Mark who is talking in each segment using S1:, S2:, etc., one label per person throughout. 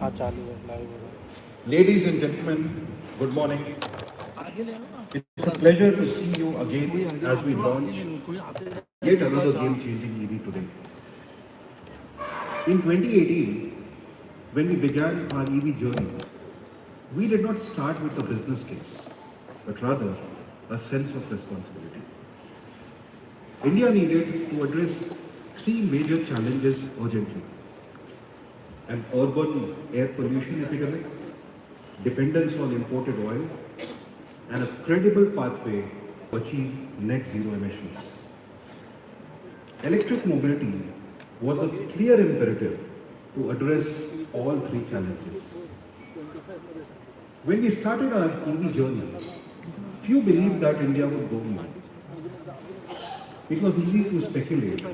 S1: हाँ चालू है लाइव हो रहा
S2: Ladies and gentlemen, good morning. It's a pleasure to see you again as we launch yet another game-changing EV today. In 2018, when we began our EV journey, we did not start with a business case, but rather a sense of responsibility. India needed to address three major challenges urgently: an urban air pollution epidemic, dependence on imported oil, and a credible pathway to achieve net zero emissions. Electric mobility was a clear imperative to address all three challenges. When we started our EV journey, few believed that India would go EV. It was easy to speculate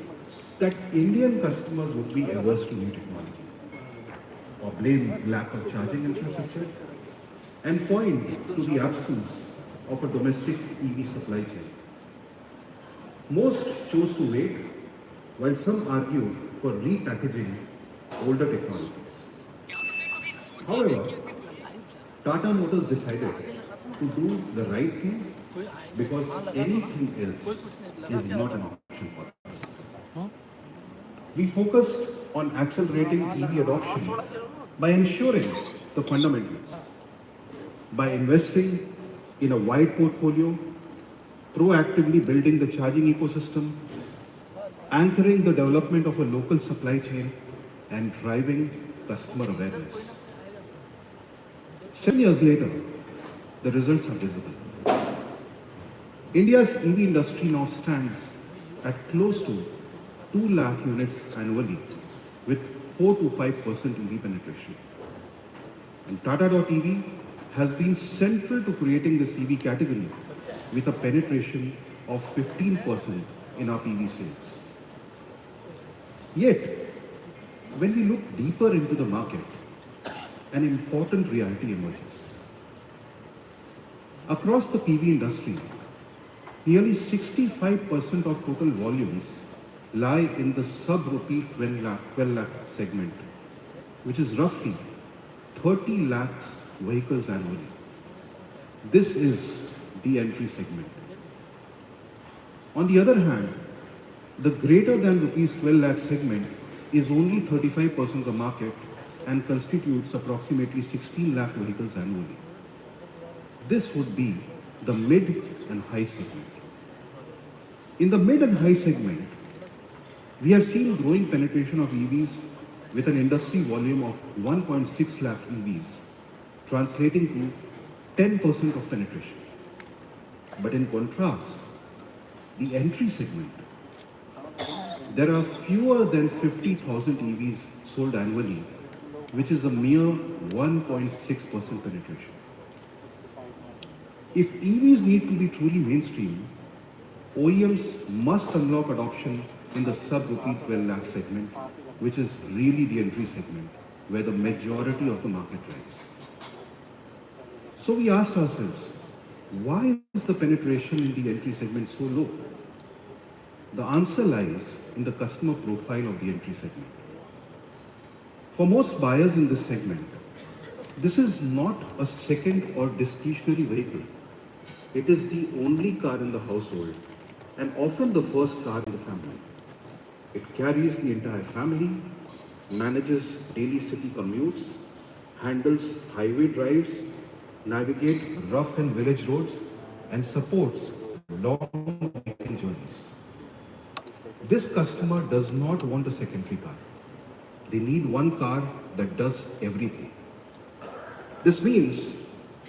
S2: that Indian customers would be averse to new technology, or blame lack of charging infrastructure, and point to the absence of a domestic EV supply chain. Most chose to wait, while some argued for repackaging older technologies. However, Tata Motors decided to do the right thing because anything else is not an option for us. We focused on accelerating EV adoption by ensuring the fundamentals, by investing in a wide portfolio, proactively building the charging ecosystem, anchoring the development of a local supply chain, and driving customer awareness. 7 years later, the results are visible. India's EV industry now stands at close to 2 lakh units annually with 4 to 5% EV penetration. And Tata.ev has been central to creating this EV category with a penetration of 15% in our PV sales. Yet, when we look deeper into the market, an important reality emerges. Across the PV industry, nearly 65% of total volumes lie in the sub-rupee 12 lakh segment, which is roughly 30 lakhs vehicles annually. This is the entry segment. On the other hand, the greater than rupees 12 lakh segment is only 35% of the market and constitutes approximately 16 lakh vehicles annually. This would be the mid and high segment. In the mid and high segment, we have seen growing penetration of EVs with an industry volume of 1.6 lakh EVs, translating to 10% of penetration. But in contrast, the entry segment, there are fewer than 50,000 EVs sold annually, which is a mere 1.6% penetration. If EVs need to be truly mainstream, OEMs must unlock adoption in the sub-rupee 12 lakh segment, which is really the entry segment, where the majority of the market lies. So we asked ourselves, why is the penetration in the entry segment so low? The answer lies in the customer profile of the entry segment. For most buyers in this segment, this is not a second or discretionary vehicle. It is the only car in the household and often the first car in the family. It carries the entire family, manages daily city commutes, handles highway drives, navigates rough and village roads, and supports long weekend journeys. This customer does not want a secondary car. They need one car that does everything. This means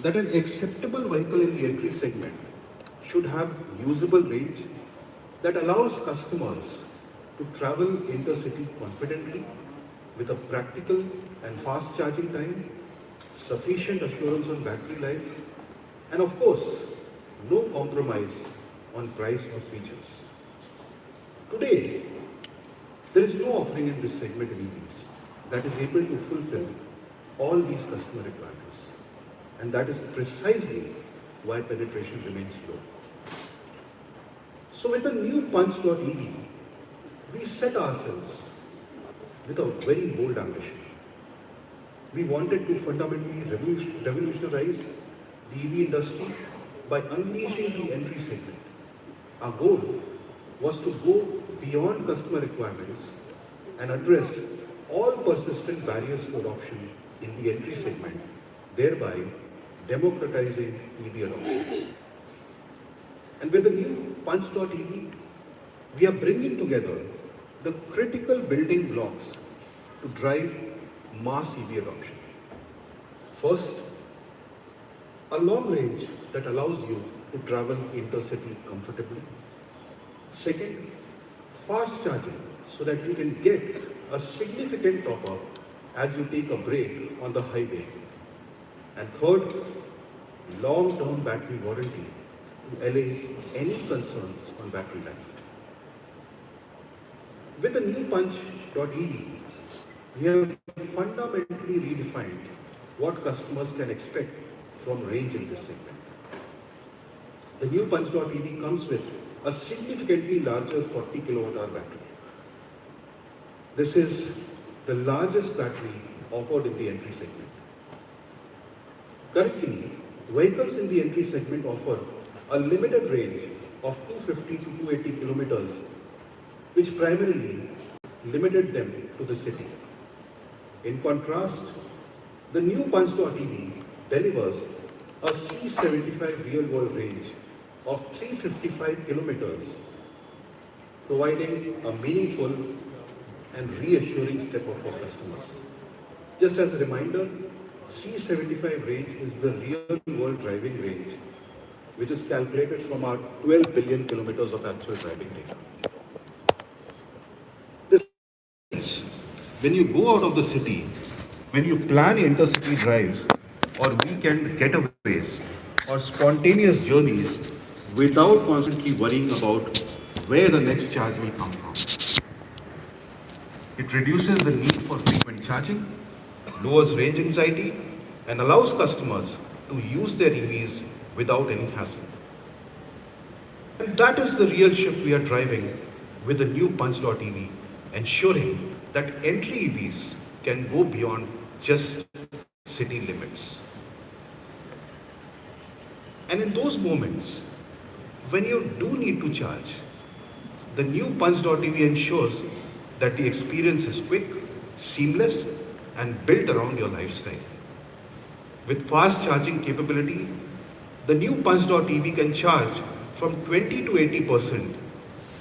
S2: that an acceptable vehicle in the entry segment should have usable range that allows customers to travel intercity confidently with a practical and fast charging time, sufficient assurance on battery life, and of course, no compromise on price or features. Today, there is no offering in this segment in EVs that is able to fulfill all these customer requirements. And that is precisely why penetration remains low. So with the new Punch.ev, we set ourselves with a very bold ambition. We wanted to fundamentally revolutionize the EV industry by unleashing the entry segment. Our goal was to go beyond customer requirements and address all persistent barriers to adoption in the entry segment, thereby democratizing EV adoption. And with the new Punch.ev, we are bringing together the critical building blocks to drive mass EV adoption. First, a long range that allows you to travel intercity comfortably. Second, fast charging so that you can get a significant top up as you take a break on the highway. And third, long-term battery warranty to allay any concerns on battery life. With the new Punch.ev, we have fundamentally redefined what customers can expect from range in this segment. The new Punch.ev comes with a significantly larger 40 kilowatt hour battery. This is the largest battery offered in the entry segment. Currently, vehicles in the entry segment offer a limited range of 250 to 280 kilometers, which primarily limited them to the city. In contrast, the new Punch.ev delivers a C75 real-world range of 355 kilometers, providing a meaningful and reassuring step up for customers. Just as a reminder, C75 range is the real-world driving range, which is calculated from our 12 billion kilometers of actual driving data. This, when you go out of the city, when you plan intercity drives or weekend getaways or spontaneous journeys without constantly worrying about where the next charge will come from. It reduces the need for frequent charging, lowers range anxiety, and allows customers to use their EVs without any hassle. And that is the real shift we are driving with the new Punch.ev, ensuring that entry EVs can go beyond just city limits. And in those moments, when you do need to charge, the new Punch.ev ensures that the experience is quick, seamless, and built around your lifestyle. With fast charging capability, the new Punch.ev can charge from 20 to 80%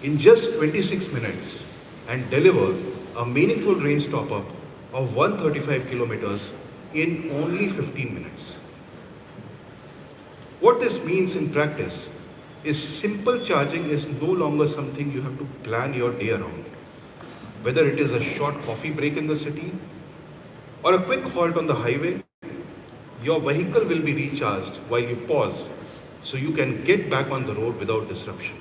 S2: in just 26 minutes and deliver a meaningful range top-up of 135 kilometers in only 15 minutes. What this means in practice is simple charging is no longer something you have to plan your day around. Whether it is a short coffee break in the city or a quick halt on the highway, your vehicle will be recharged while you pause so you can get back on the road without disruption.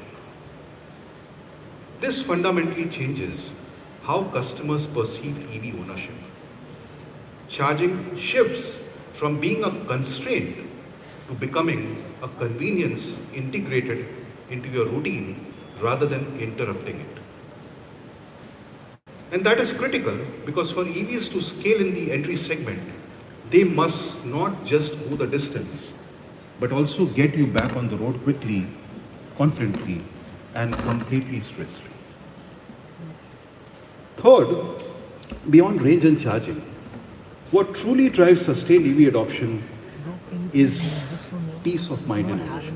S2: This fundamentally changes how customers perceive EV ownership. Charging shifts from being a constraint to becoming a convenience integrated into your routine rather than interrupting it. And that is critical because for EVs to scale in the entry segment, they must not just go the distance, but also get you back on the road quickly, confidently, and completely stress-free. Third, beyond range and charging, what truly drives sustained EV adoption is peace of mind and ownership.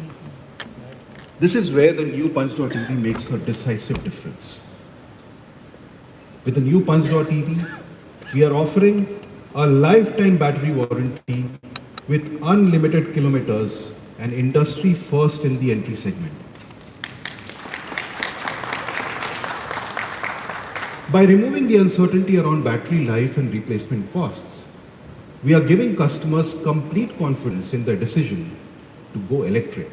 S2: This is where the new Punch.ev makes a decisive difference. With the new Punch.ev, we are offering a lifetime battery warranty with unlimited kilometers and industry first in the entry segment. By removing the uncertainty around battery life and replacement costs, we are giving customers complete confidence in their decision to go electric.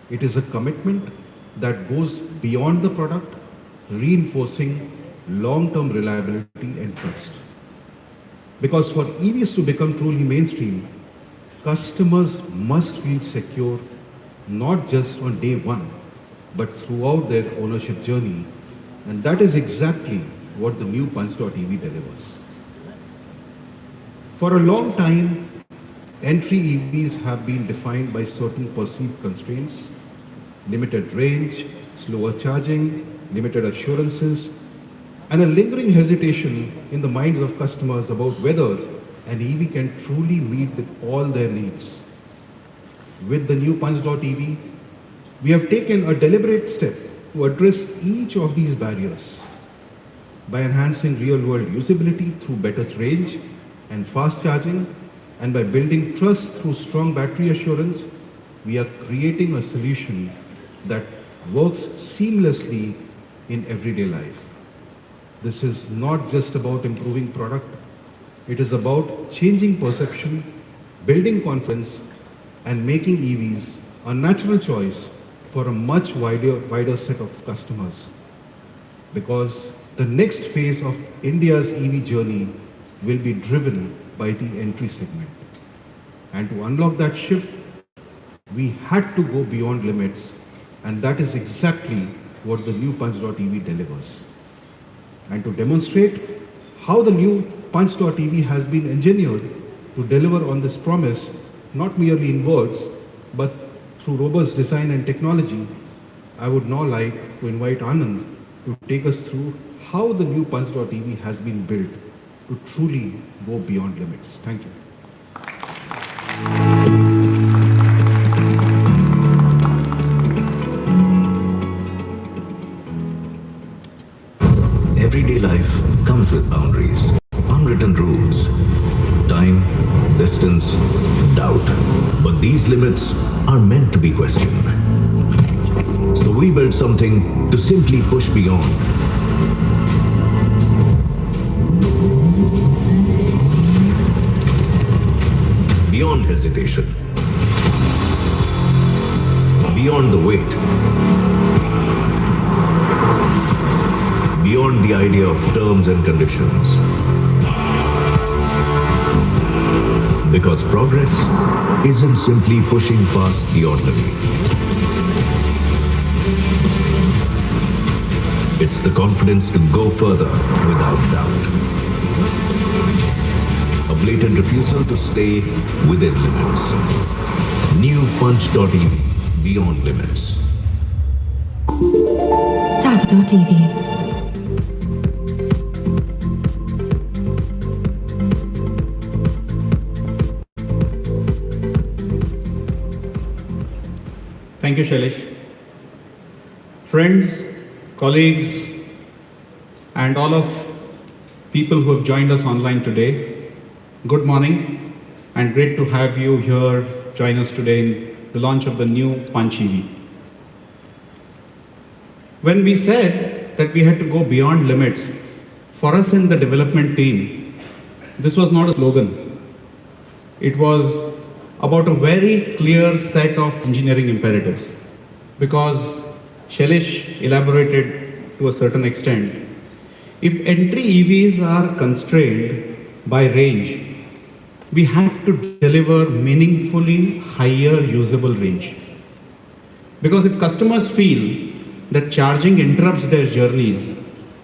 S2: It is a commitment that goes beyond the product, reinforcing long-term reliability and trust. Because for EVs to become truly mainstream, customers must feel secure not just on day one, but throughout their ownership journey. And that is exactly what the new Punch.ev delivers. For a long time, entry EVs have been defined by certain perceived constraints: limited range, slower charging, limited assurances, and a lingering hesitation in the minds of customers about whether an EV can truly meet with all their needs. With the new Punch.ev, we have taken a deliberate step to address each of these barriers by enhancing real-world usability through better range and fast charging, and by building trust through strong battery assurance. We are creating a solution that works seamlessly in everyday life. This is not just about improving product, it is about changing perception, building confidence, and making EVs a natural choice for a much wider set of customers. Because the next phase of India's EV journey will be driven by the entry segment. And to unlock that shift, we had to go beyond limits, and that is exactly what the new Punch.ev delivers. And to demonstrate how the new Punch.ev has been engineered to deliver on this promise, not merely in words, but through robust design and technology, I would now like to invite Anand to take us through how the new Punch.ev has been built to truly go beyond limits. Thank you.
S3: Everyday life comes with boundaries, unwritten rules, time, distance, doubt. But these limits are meant to be questioned. So we built something to simply push beyond. Beyond hesitation. Beyond the weight. Beyond the idea of terms and conditions. Because progress isn't simply pushing past the ordinary. It's the confidence to go further without doubt. A blatant refusal to stay within limits. New Punch.ev, beyond limits.
S4: Tata.ev.
S1: Thank you, Shailesh. Friends, colleagues, and all of people who have joined us online today, good morning, and great to have you here join us today in the launch of the new Punch EV. When we said that we had to go beyond limits, for us in the development team, this was not a slogan. It was about a very clear set of engineering imperatives, because Shailesh elaborated to a certain extent. If entry EVs are constrained by range, we have to deliver meaningfully higher usable range. Because if customers feel that charging interrupts their journeys,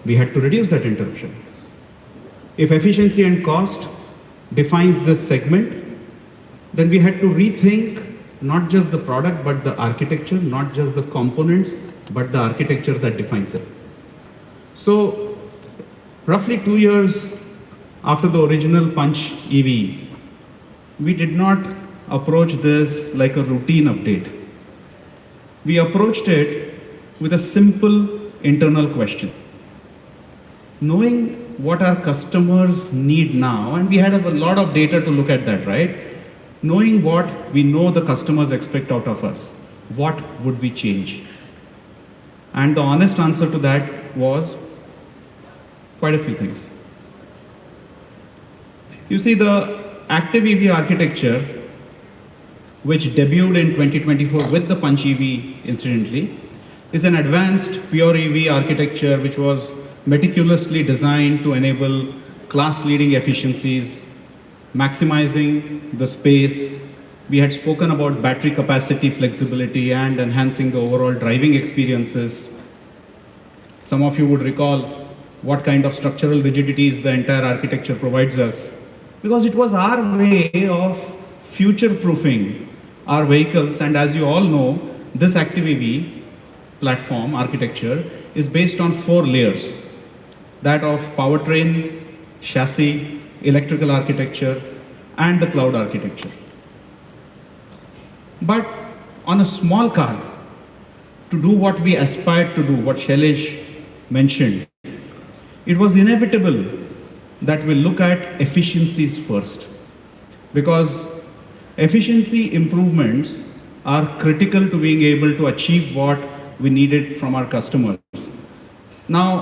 S1: we had to reduce that interruption. If efficiency and cost defines this segment, then we had to rethink not just the product but the architecture, not just the components but the architecture that defines it. So roughly 2 years after the original Punch EV, we did not approach this like a routine update. We approached it with a simple internal question. Knowing what our customers need now, and we had a lot of data to look at that, right? Knowing what we know the customers expect out of us, what would we change? And the honest answer to that was quite a few things. You see, the Acti.ev architecture, which debuted in 2024 with the Punch EV incidentally, is an advanced pure EV architecture which was meticulously designed to enable class-leading efficiencies, maximizing the space. We had spoken about battery capacity, flexibility, and enhancing the overall driving experiences. Some of you would recall what kind of structural rigidities the entire architecture provides us. because it was our way of future-proofing our vehicles. And as you all know, this Acti.ev platform architecture is based on 4 layers, that of powertrain, chassis, electrical architecture, and the cloud architecture. But on a small car, to do what we aspired to do, what Shailesh mentioned, it was inevitable that we look at efficiencies first, because efficiency improvements are critical to being able to achieve what we needed from our customers. Now,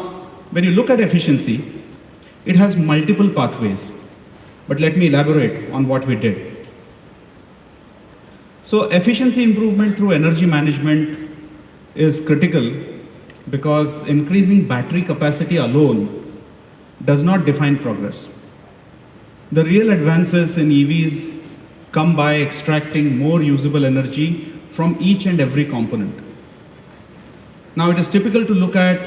S1: when you look at efficiency, it has multiple pathways, but let me elaborate on what we did. So efficiency improvement through energy management is critical because increasing battery capacity alone does not define progress. The real advances in EVs come by extracting more usable energy from each and every component. Now, it is typical to look at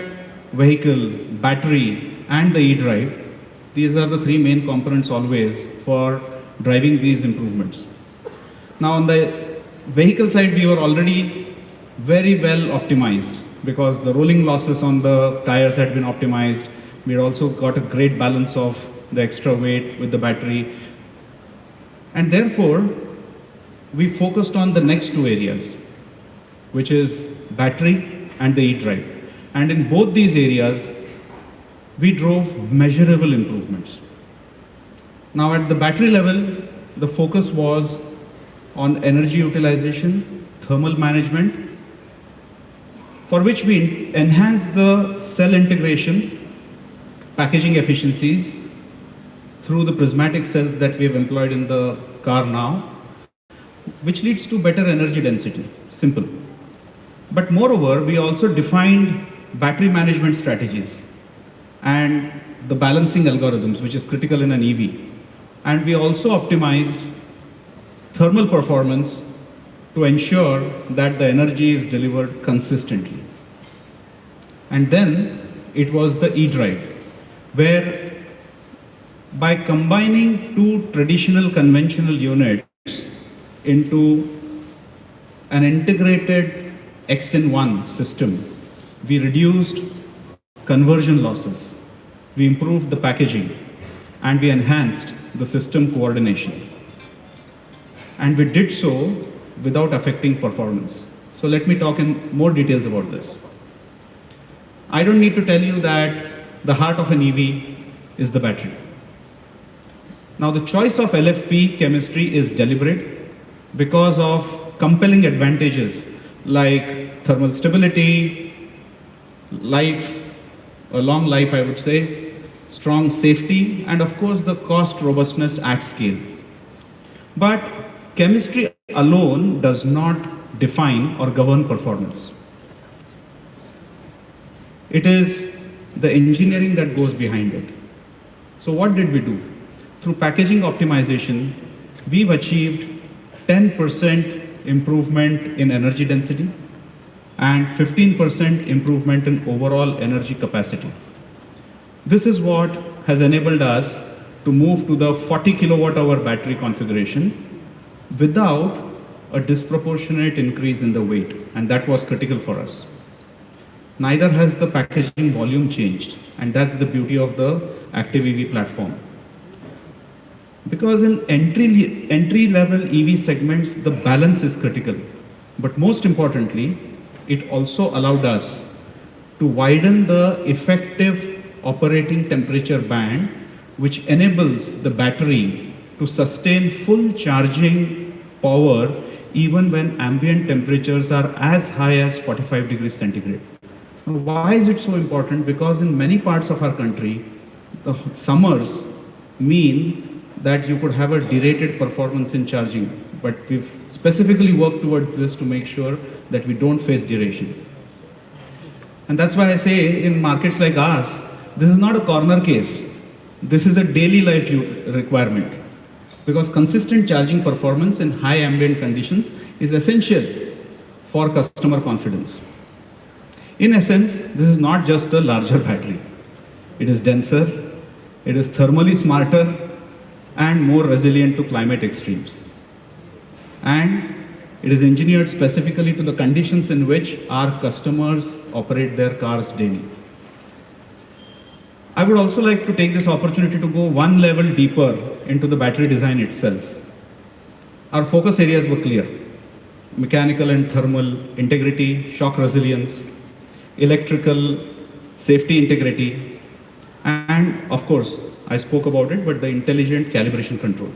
S1: vehicle, battery, and the e-drive. These are the 3 main components always for driving these improvements. Now, on the vehicle side, we were already very well optimized because the rolling losses on the tires had been optimized. We had also got a great balance of the extra weight with the battery. And therefore, we focused on the next 2 areas, which is battery and the e-drive. And in both these areas, we drove measurable improvements. Now, at the battery level, the focus was on energy utilization, thermal management, for which we enhanced the cell integration, packaging efficiencies through the prismatic cells that we have employed in the car now, which leads to better energy density. Simple. But moreover, we also defined battery management strategies and the balancing algorithms, which is critical in an EV. And we also optimized thermal performance to ensure that the energy is delivered consistently. And then it was the e-drive, where by combining 2 traditional conventional units into an integrated X-in-1 system, we reduced conversion losses, we improved the packaging, and we enhanced the system coordination. And we did so without affecting performance. So let me talk in more details about this. I don't need to tell you that the heart of an EV is the battery. Now, the choice of LFP chemistry is deliberate because of compelling advantages like thermal stability, life, a long life I would say, strong safety, and of course the cost robustness at scale. But chemistry alone does not define or govern performance. It is the engineering that goes behind it. So what did we do? Through packaging optimization, we've achieved 10% improvement in energy density and 15% improvement in overall energy capacity. This is what has enabled us to move to the 40 kilowatt hour battery configuration without a disproportionate increase in the weight, and that was critical for us. Neither has the packaging volume changed, and that's the beauty of the Acti.ev platform. Because in entry-level EV segments, the balance is critical. But most importantly, it also allowed us to widen the effective operating temperature band, which enables the battery to sustain full charging power even when ambient temperatures are as high as 45 degrees centigrade. Now, why is it so important? Because in many parts of our country, the summers mean that you could have a derated performance in charging. But we've specifically worked towards this to make sure that we don't face duration. And that's why I say in markets like ours, this is not a corner case. This is a daily life requirement. Because consistent charging performance in high ambient conditions is essential for customer confidence. In essence, this is not just a larger battery. It is denser, it is thermally smarter, and more resilient to climate extremes. And it is engineered specifically to the conditions in which our customers operate their cars daily. I would also like to take this opportunity to go one level deeper into the battery design itself. Our focus areas were clear: mechanical and thermal integrity, shock resilience, electrical safety integrity, and of course, I spoke about it, but the intelligent calibration control.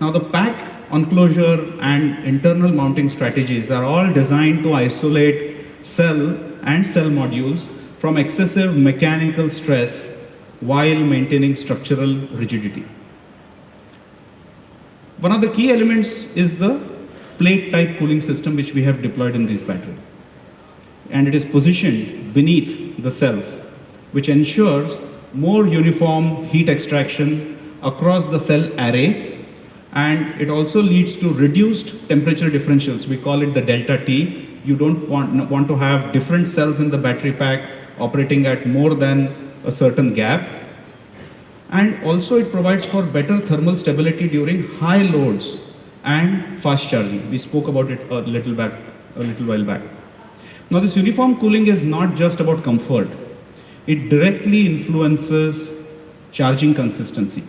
S1: Now the pack enclosure and internal mounting strategies are all designed to isolate cell and cell modules from excessive mechanical stress while maintaining structural rigidity. One of the key elements is the plate type cooling system which we have deployed in this battery. And it is positioned beneath the cells, which ensures more uniform heat extraction across the cell array, and it also leads to reduced temperature differentials. We call it the delta T. You don't want to have different cells in the battery pack operating at more than a certain gap. And also it provides for better thermal stability during high loads and fast charging. We spoke about it a little while back. Now this uniform cooling is not just about comfort. It directly influences charging consistency.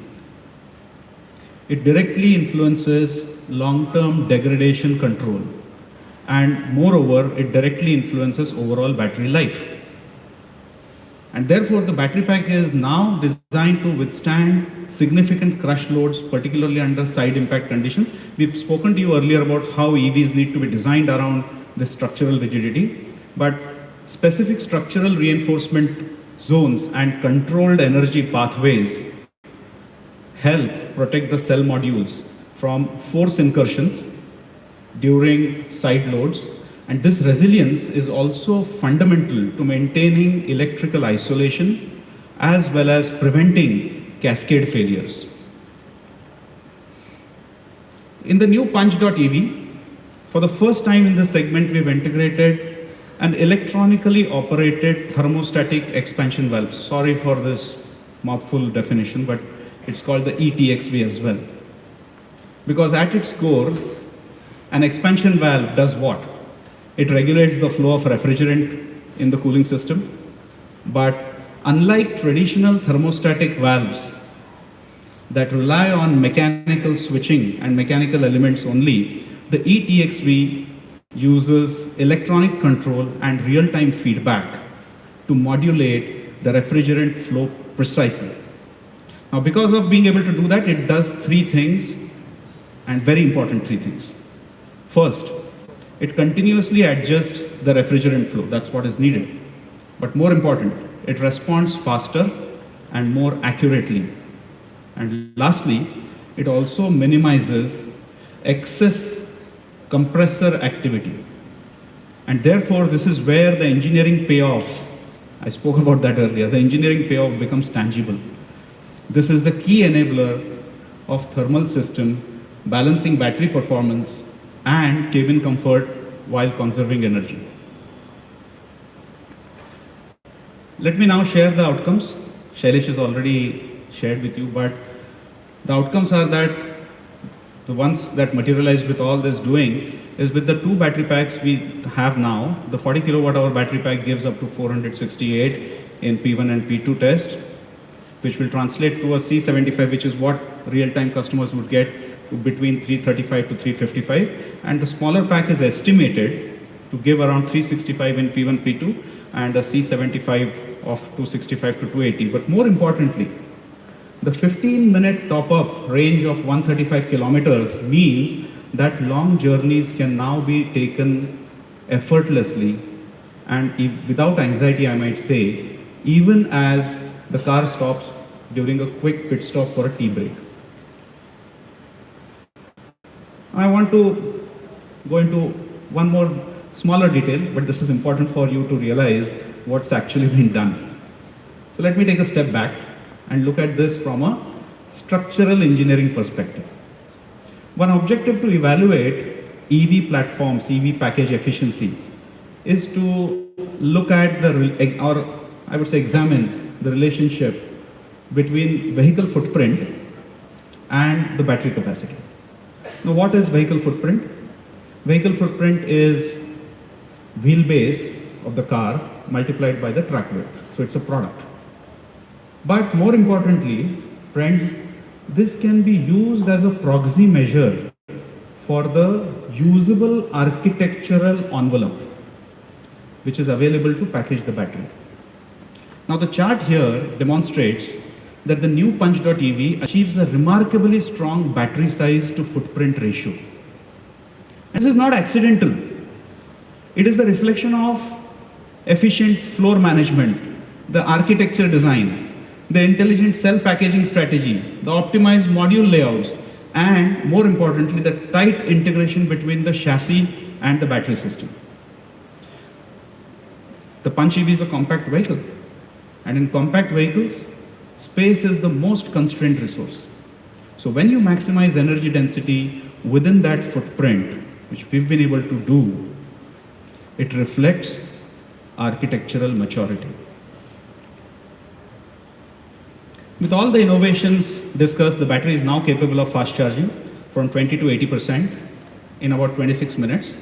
S1: It directly influences long-term degradation control. And moreover, it directly influences overall battery life. And therefore, the battery pack is now designed to withstand significant crush loads, particularly under side impact conditions. We've spoken to you earlier about how EVs need to be designed around this structural rigidity, but specific structural reinforcement zones and controlled energy pathways help protect the cell modules from force incursions during side loads. And this resilience is also fundamental to maintaining electrical isolation as well as preventing cascade failures. In the new Punch.EV, for the first time in this segment, we've integrated an electronically operated thermostatic expansion valve. Sorry for this mouthful definition, but it's called the ETXV as well. Because at its core, an expansion valve does what? It regulates the flow of refrigerant in the cooling system. But unlike traditional thermostatic valves that rely on mechanical switching and mechanical elements only, the ETXV uses electronic control and real-time feedback to modulate the refrigerant flow precisely. Now, because of being able to do that, it does three things, and very important three things. First, it continuously adjusts the refrigerant flow. That's what is needed. But more important, it responds faster and more accurately. And lastly, it also minimizes excess compressor activity. And therefore, this is where the engineering payoff, I spoke about that earlier, the engineering payoff becomes tangible. This is the key enabler of thermal system, balancing battery performance and cabin comfort while conserving energy. Let me now share the outcomes. Shailesh has already shared with you, but the outcomes are that the ones that materialized with all this doing is with the two battery packs we have now, the 40 kilowatt hour battery pack gives up to 468 in P1 and P2 test, which will translate to a C75, which is what real-time customers would get between 335 to 355. And the smaller pack is estimated to give around 365 in P1, P2 and a C75 of 265 to 280. But more importantly, the 15-minute top-up range of 135 kilometers means that long journeys can now be taken effortlessly and without anxiety, I might say, even as the car stops during a quick pit stop for a tea break. I want to go into one more smaller detail, but this is important for you to realize what's actually been done. So let me take a step back and look at this from a structural engineering perspective. One objective to evaluate EV platforms, EV package efficiency, is to look at or I would say examine the relationship between vehicle footprint and the battery capacity. Now, what is vehicle footprint? Vehicle footprint is wheelbase of the car multiplied by the track width. So it's a product. But more importantly, friends, this can be used as a proxy measure for the usable architectural envelope, which is available to package the battery. Now the chart here demonstrates that the new Punch.EV achieves a remarkably strong battery size to footprint ratio. And this is not accidental. It is the reflection of efficient floor management, the architecture design, the intelligent cell packaging strategy, the optimized module layouts, and more importantly, the tight integration between the chassis and the battery system. The Punch EV is a compact vehicle, and in compact vehicles, space is the most constrained resource. So when you maximize energy density within that footprint, which we've been able to do, it reflects architectural maturity. With all the innovations discussed, the battery is now capable of fast charging from 20 to 80% in about 26 minutes,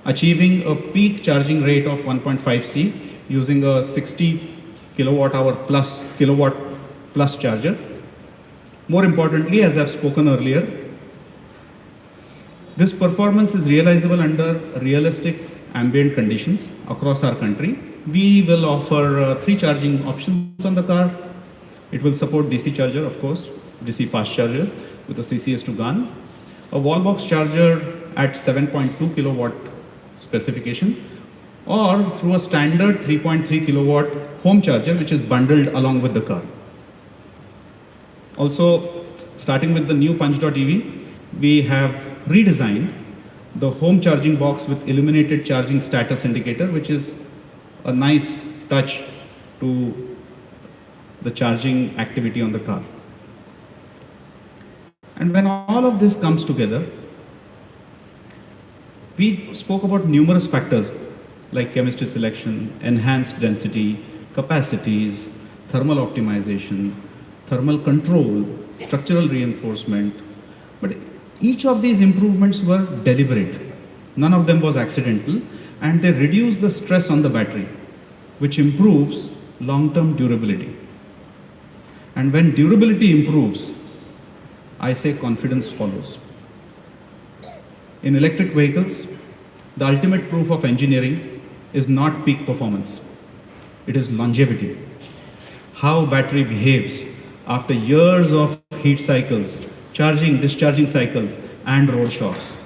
S1: achieving a peak charging rate of 1.5 C using a 60 kilowatt plus charger. More importantly, as I've spoken earlier, this performance is realizable under realistic ambient conditions across our country. We will offer 3 charging options on the car. It will support DC charger, of course, DC fast chargers with a CCS to GAN, a wall box charger at 7.2 kilowatt specification, or through a standard 3.3 kilowatt home charger, which is bundled along with the car. Also, starting with the new Punch.EV, we have redesigned the home charging box with illuminated charging status indicator, which is a nice touch to the charging activity on the car. And when all of this comes together, we spoke about numerous factors like chemistry selection, enhanced density, capacities, thermal optimization, thermal control, structural reinforcement. But each of these improvements were deliberate. None of them was accidental, and they reduce the stress on the battery, which improves long-term durability. And when durability improves, I say confidence follows. In electric vehicles, the ultimate proof of engineering is not peak performance. It is longevity. How battery behaves after years of heat cycles, charging, discharging cycles, and road shocks.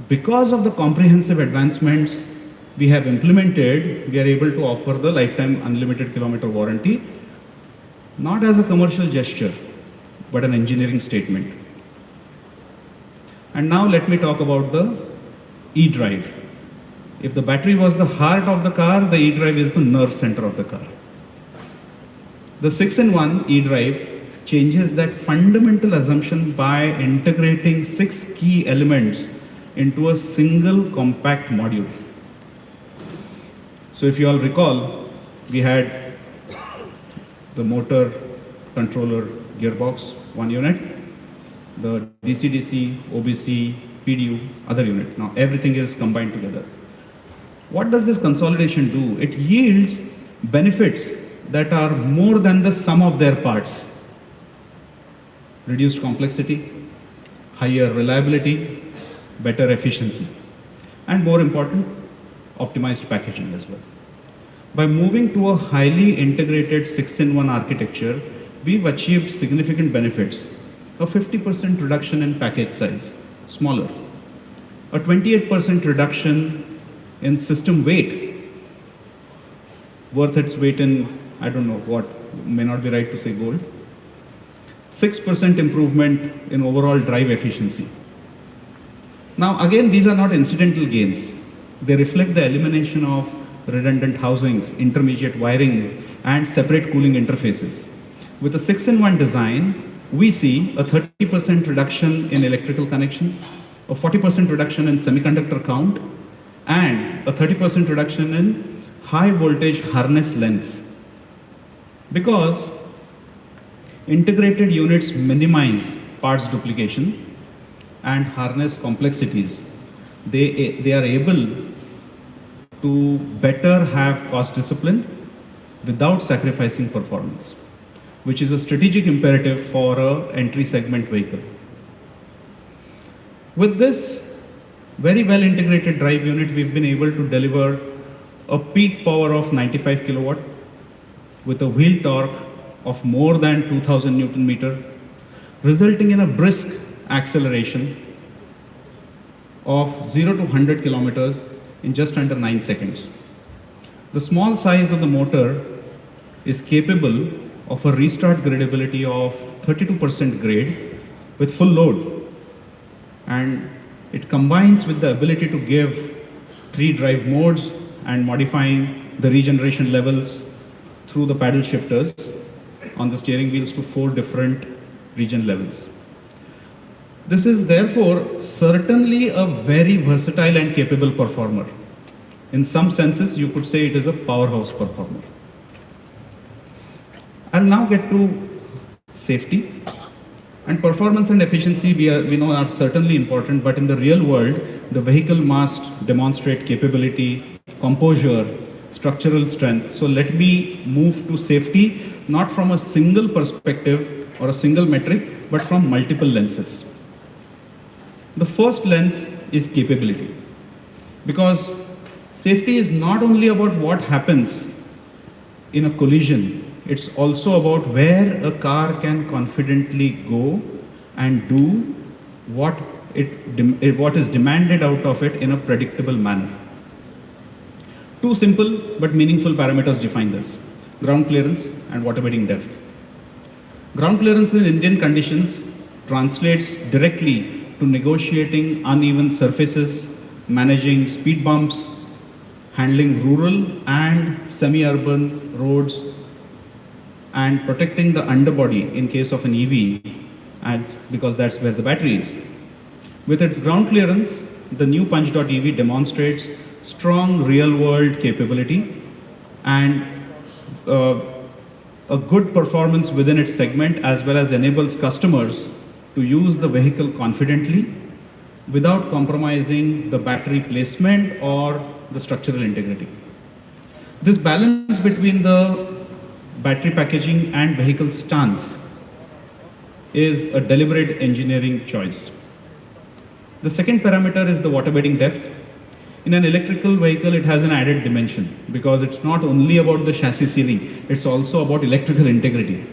S1: Because of the comprehensive advancements we have implemented, we are able to offer the lifetime unlimited kilometer warranty, not as a commercial gesture, but an engineering statement. And now let me talk about the e-drive. If the battery was the heart of the car, the e-drive is the nerve center of the car. The 6-in-1 e-drive changes that fundamental assumption by integrating 6 key elements into a single compact module. So if you all recall, we had the motor, controller, gearbox, one unit, the DC-DC, OBC, PDU, other unit. Now everything is combined together. What does this consolidation do? It yields benefits that are more than the sum of their parts. Reduced complexity, higher reliability, better efficiency, and more important, optimized packaging as well. By moving to a highly integrated 6-in-1 architecture, we've achieved significant benefits. A 50% reduction in package size, smaller. A 28% reduction in system weight, worth its weight in, I don't know what, may not be right to say gold. 6% improvement in overall drive efficiency. Now again, these are not incidental gains. They reflect the elimination of redundant housings, intermediate wiring, and separate cooling interfaces. With a 6-in-1 design, we see a 30% reduction in electrical connections, a 40% reduction in semiconductor count, and a 30% reduction in high voltage harness lengths. Because integrated units minimize parts duplication and harness complexities, they are able to better have cost discipline without sacrificing performance, which is a strategic imperative for an entry segment vehicle. With this very well integrated drive unit, we've been able to deliver a peak power of 95 kilowatt with a wheel torque of more than 2000 Newton meter, resulting in a brisk acceleration of 0 to 100 kilometers in just under 9 seconds. The small size of the motor is capable of a restart gradability of 32% grade with full load, and it combines with the ability to give 3 drive modes and modifying the regeneration levels through the paddle shifters on the steering wheels to 4 different regen levels. This is therefore certainly a very versatile and capable performer. In some senses, you could say it is a powerhouse performer. I'll now get to safety. And performance and efficiency we know are certainly important, but in the real world, the vehicle must demonstrate capability, composure, structural strength. So let me move to safety, not from a single perspective or a single metric, but from multiple lenses. The first lens is capability, because safety is not only about what happens in a collision, it's also about where a car can confidently go and do what is demanded out of it in a predictable manner. 2 simple but meaningful parameters define this: ground clearance and water bedding depth. Ground clearance in Indian conditions translates directly to negotiating uneven surfaces, managing speed bumps, handling rural and semi-urban roads, and protecting the underbody in case of an EV, and because that's where the battery is. With its ground clearance, the new Punch.EV demonstrates strong real-world capability and a good performance within its segment, as well as enables customers to use the vehicle confidently without compromising the battery placement or the structural integrity. This balance between the battery packaging and vehicle stance is a deliberate engineering choice. The second parameter is the water bedding depth. In an electrical vehicle, it has an added dimension because it's not only about the chassis sealing, it's also about electrical integrity.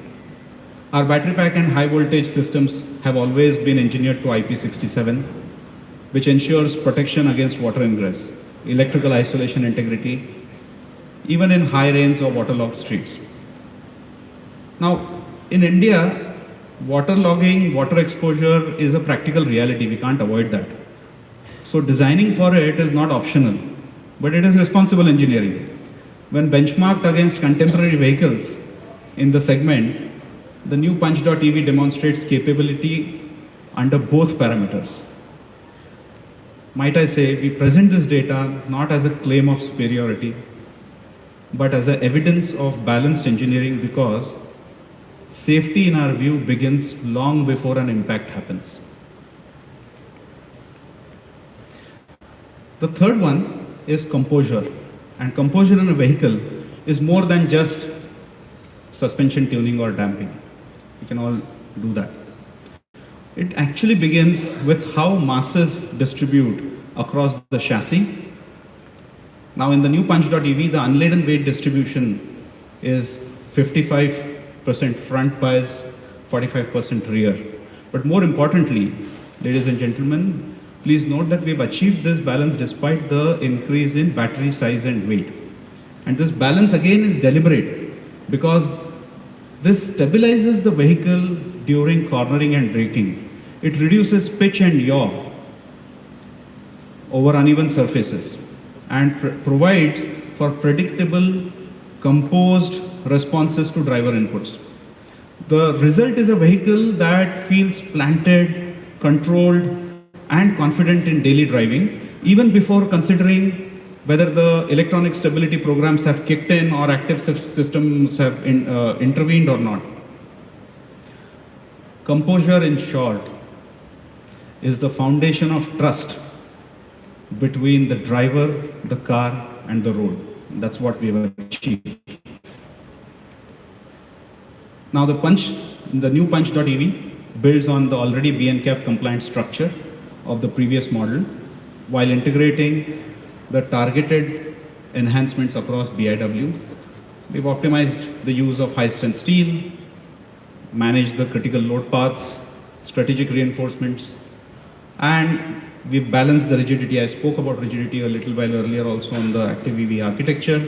S1: Our battery pack and high voltage systems have always been engineered to IP67, which ensures protection against water ingress, electrical isolation integrity, even in high rains or waterlogged streets. Now, in India, waterlogging, water exposure is a practical reality. We can't avoid that. So designing for it is not optional, but it is responsible engineering. When benchmarked against contemporary vehicles in the segment, the new Punch.EV demonstrates capability under both parameters. Might I say, we present this data not as a claim of superiority, but as an evidence of balanced engineering, because safety in our view begins long before an impact happens. The third one is composure. And composure in a vehicle is more than just suspension tuning or damping. We can all do that. It actually begins with how masses distribute across the chassis. Now in the new Punch.EV, the unladen weight distribution is 55% front bias, 45% rear. But more importantly, ladies and gentlemen, please note that we've achieved this balance despite the increase in battery size and weight. And this balance again is deliberate because this stabilizes the vehicle during cornering and braking. It reduces pitch and yaw over uneven surfaces and provides for predictable, composed responses to driver inputs. The result is a vehicle that feels planted, controlled, and confident in daily driving, even before considering whether the electronic stability programs have kicked in or active systems have intervened or not. Composure, in short, is the foundation of trust between the driver, the car, and the road. That's what we have achieved. Now the new Punch.ev builds on the already BNCAP compliant structure of the previous model while integrating the targeted enhancements across BIW. We've optimized the use of high-strength steel, managed the critical load paths, strategic reinforcements, and we've balanced the rigidity. I spoke about rigidity a little while earlier also on the Acti.ev architecture,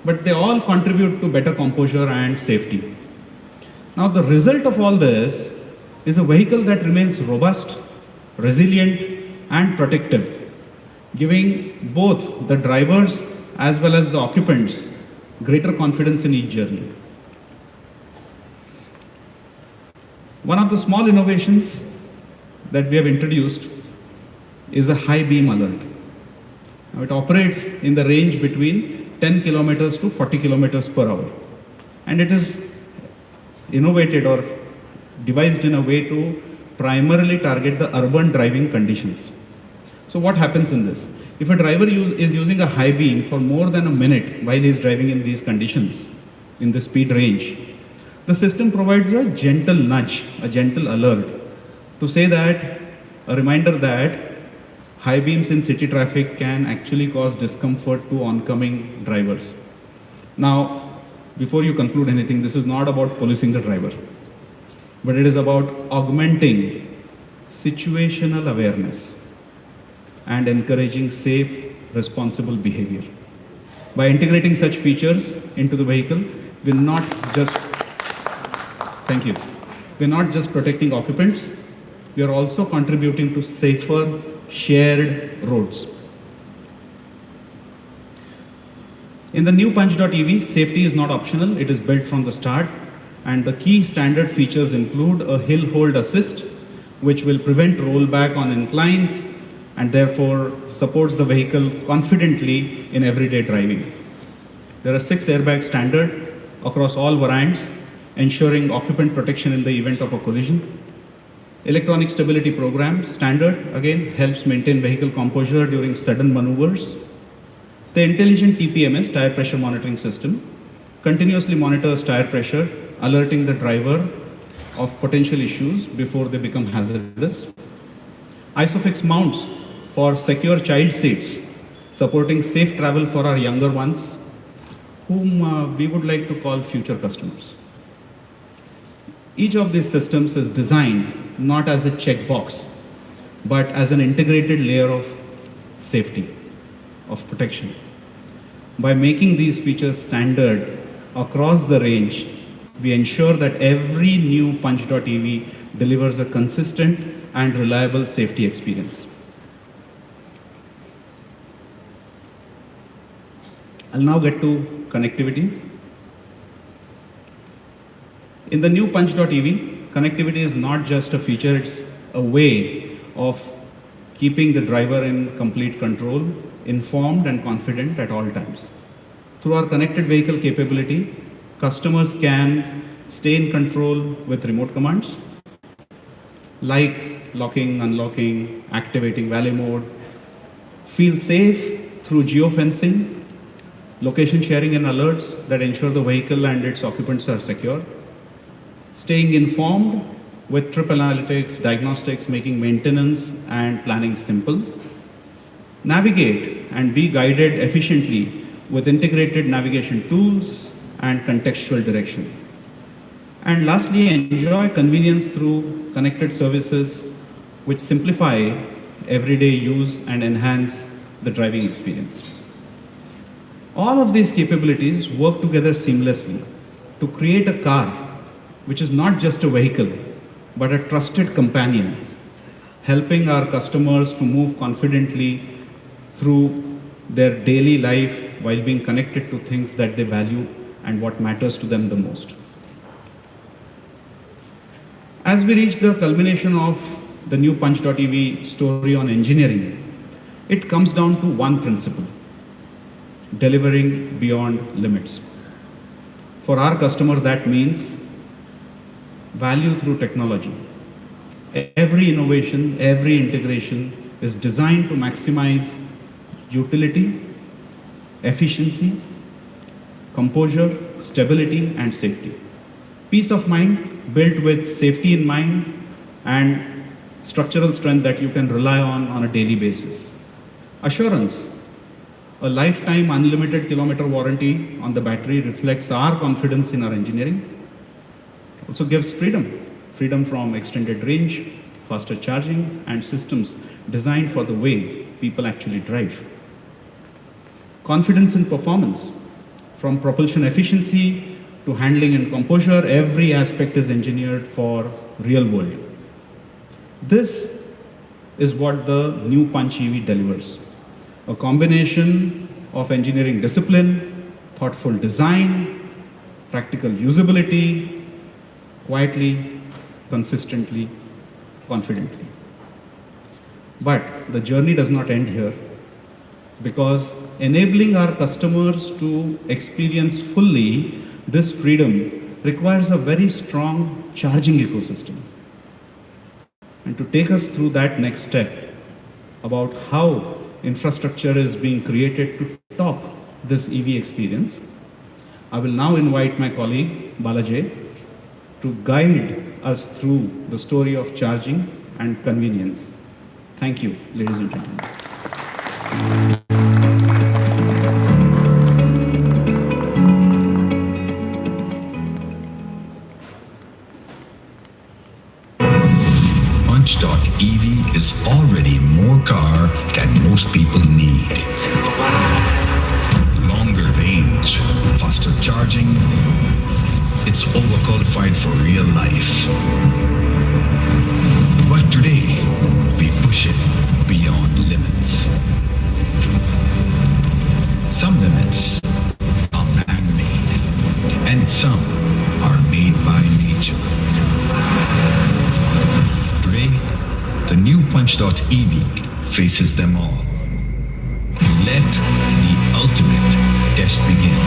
S1: but they all contribute to better composure and safety. Now the result of all this is a vehicle that remains robust, resilient, and protective, giving both the drivers as well as the occupants greater confidence in each journey. One of the small innovations that we have introduced is a high beam alert. Now it operates in the range between 10 kilometers to 40 kilometers per hour. And it is innovated or devised in a way to primarily target the urban driving conditions. So what happens in this? If a driver is using a high beam for more than a minute while he is driving in these conditions, in the speed range, the system provides a gentle nudge, a gentle alert to say that, a reminder that high beams in city traffic can actually cause discomfort to oncoming drivers. Now, before you conclude anything, this is not about policing the driver, but it is about augmenting situational awareness and encouraging safe, responsible behavior. By integrating such features into the vehicle, we're not just protecting occupants, we are also contributing to safer, shared roads. In the new Punch.ev, safety is not optional, it is built from the start, and the key standard features include a hill hold assist, which will prevent rollback on inclines and therefore supports the vehicle confidently in everyday driving. There are 6 airbags standard across all variants, ensuring occupant protection in the event of a collision. Electronic stability program standard again helps maintain vehicle composure during sudden maneuvers. The intelligent TPMS, tire pressure monitoring system, continuously monitors tire pressure, alerting the driver of potential issues before they become hazardous. Isofix mounts for secure child seats, supporting safe travel for our younger ones, whom we would like to call future customers. Each of these systems is designed not as a checkbox, but as an integrated layer of safety, of protection. By making these features standard across the range, we ensure that every new Punch.ev delivers a consistent and reliable safety experience. I'll now get to connectivity. In the new Punch.ev, connectivity is not just a feature, it's a way of keeping the driver in complete control, informed and confident at all times. Through our connected vehicle capability, customers can stay in control with remote commands, like locking, unlocking, activating valet mode, feel safe through geofencing, location sharing and alerts that ensure the vehicle and its occupants are secure, staying informed with trip analytics, diagnostics, making maintenance and planning simple, navigate and be guided efficiently with integrated navigation tools and contextual direction. And lastly, enjoy convenience through connected services which simplify everyday use and enhance the driving experience. All of these capabilities work together seamlessly to create a car which is not just a vehicle, but a trusted companion, helping our customers to move confidently through their daily life while being connected to things that they value and what matters to them the most. As we reach the culmination of the new Punch.ev story on engineering, it comes down to one principle: delivering beyond limits. For our customer, that means value through technology. Every innovation, every integration is designed to maximize utility, efficiency, composure, stability, and safety. Peace of mind built with safety in mind and structural strength that you can rely on a daily basis. Assurance, a lifetime unlimited kilometer warranty on the battery reflects our confidence in our engineering. Also gives freedom from extended range, faster charging, and systems designed for the way people actually drive. Confidence in performance, from propulsion efficiency to handling and composure, every aspect is engineered for real world. This is what the new Punch EV delivers. A combination of engineering discipline, thoughtful design, practical usability, quietly, consistently, confidently. But the journey does not end here, because enabling our customers to experience fully this freedom requires a very strong charging ecosystem. And to take us through that next step about how infrastructure is being created to top this EV experience, I will now invite my colleague Balaji to guide us through the story of charging and convenience. Thank you, ladies and gentlemen.
S4: Punch.ev is already more car than most people need. Longer range, faster charging, it's overqualified for real life. But today, we push it beyond limits. Some limits are man-made, and some are made by nature. Today, the new Punch.ev faces them all. Let the ultimate test begin.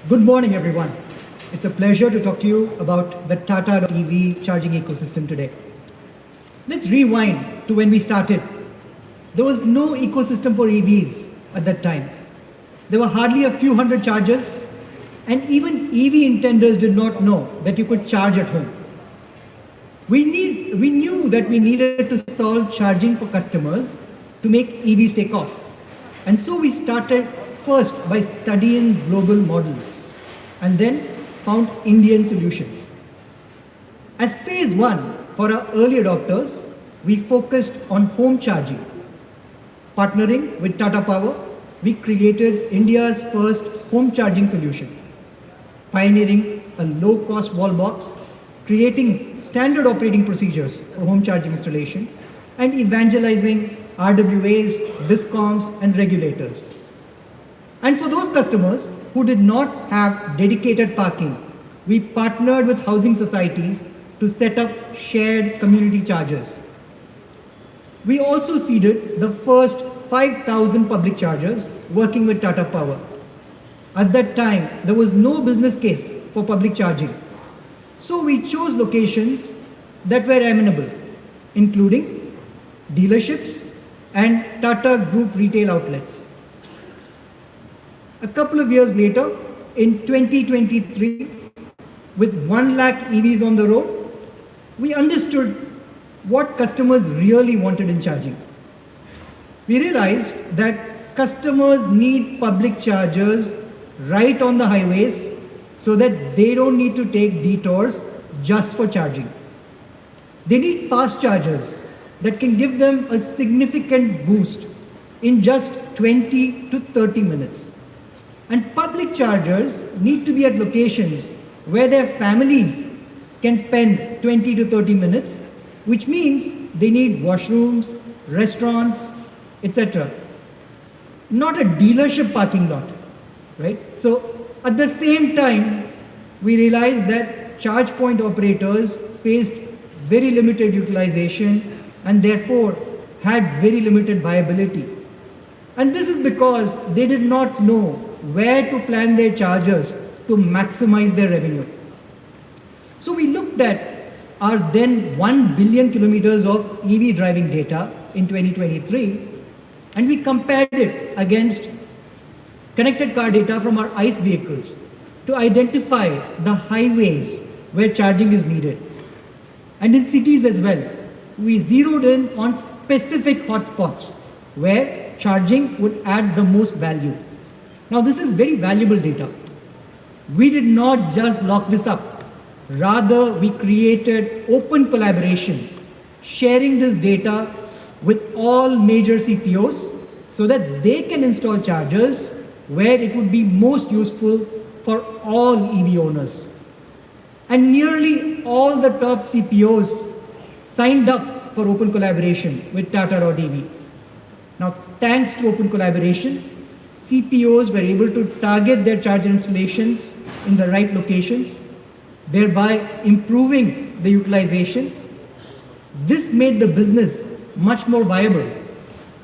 S5: Good morning, everyone. It's a pleasure to talk to you about the Tata EV charging ecosystem today. Let's rewind to when we started. There was no ecosystem for EVs at that time. There were hardly a few hundred chargers, and even EV intenders did not know that you could charge at home. We knew that we needed to solve charging for customers to make EVs take off. And so we started first by studying global models and then found Indian solutions. As phase one for our early adopters, we focused on home charging. Partnering with Tata Power, we created India's first home charging solution, pioneering a low-cost wall box, creating standard operating procedures for home charging installation, and evangelizing RWAs, DISCOMs, and regulators. And for those customers who did not have dedicated parking, we partnered with housing societies to set up shared community chargers. We also seeded the first 5,000 public chargers working with Tata Power. At that time, there was no business case for public charging. So we chose locations that were amenable, including dealerships and Tata Group retail outlets. A couple of years later, in 2023, with 1 lakh EVs on the road, we understood what customers really wanted in charging. We realized that customers need public chargers right on the highways so that they don't need to take detours just for charging. They need fast chargers that can give them a significant boost in just 20 to 30 minutes. And public chargers need to be at locations where their families can spend 20 to 30 minutes, which means they need washrooms, restaurants, etc. Not a dealership parking lot, right? So at the same time, we realized that charge point operators faced very limited utilization and therefore had very limited viability. And this is because they did not know where to plan their chargers to maximize their revenue. So we looked at our then 1 billion kilometers of EV driving data in 2023, and we compared it against connected car data from our ICE vehicles to identify the highways where charging is needed. And in cities as well, we zeroed in on specific hotspots where charging would add the most value. Now, this is very valuable data. We did not just lock this up. Rather, we created open collaboration, sharing this data with all major CPOs so that they can install chargers where it would be most useful for all EV owners. And nearly all the top CPOs signed up for open collaboration with Tata.ev. Now, thanks to open collaboration, CPOs were able to target their charger installations in the right locations, thereby improving the utilization. This made the business much more viable,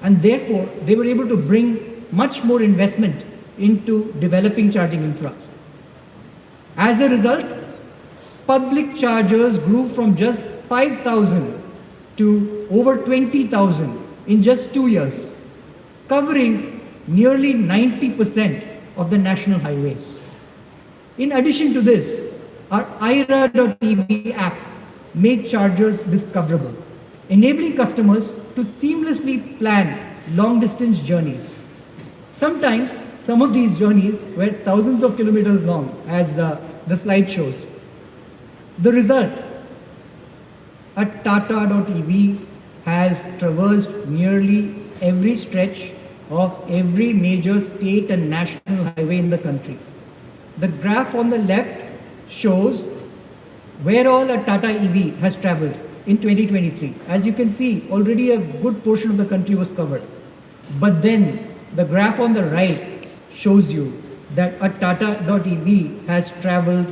S5: and therefore they were able to bring much more investment into developing charging infra. As a result, public chargers grew from just 5,000 to over 20,000 in just 2 years, covering nearly 90% of the national highways. In addition to this, our IRA.ev app made chargers discoverable, enabling customers to seamlessly plan long-distance journeys. Sometimes, some of these journeys were thousands of kilometers long, as the slide shows. The result, a Tata.ev has traversed nearly every stretch of every major state and national highway in the country. The graph on the left shows where all a Tata EV has traveled in 2023. As you can see, already a good portion of the country was covered. But then the graph on the right shows you that a Tata.ev has traveled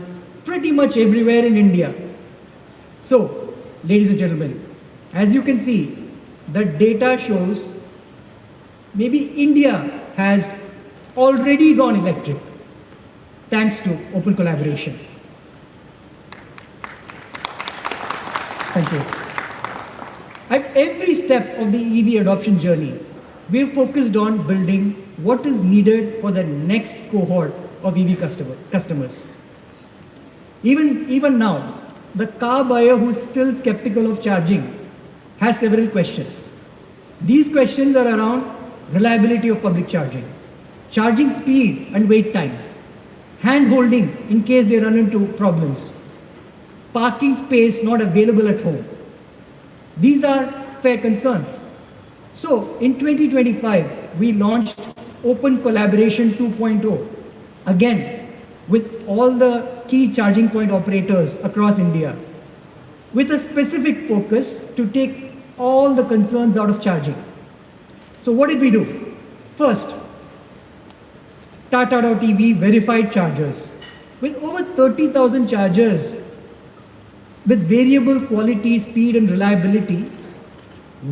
S5: pretty much everywhere in India. So, ladies and gentlemen, as you can see, the data shows maybe India has already gone electric thanks to open collaboration. Thank you. At every step of the EV adoption journey, we are focused on building what is needed for the next cohort of EV customers. Even now, the car buyer who is still skeptical of charging has several questions. These questions are around reliability of public charging, charging speed and wait time, hand holding in case they run into problems, parking space not available at home. These are fair concerns. So in 2025, we launched Open Collaboration 2.0, again with all the key charging point operators across India, with a specific focus to take all the concerns out of charging. So what did we do? First, Tata.ev verified chargers. With over 30,000 chargers with variable quality, speed and reliability,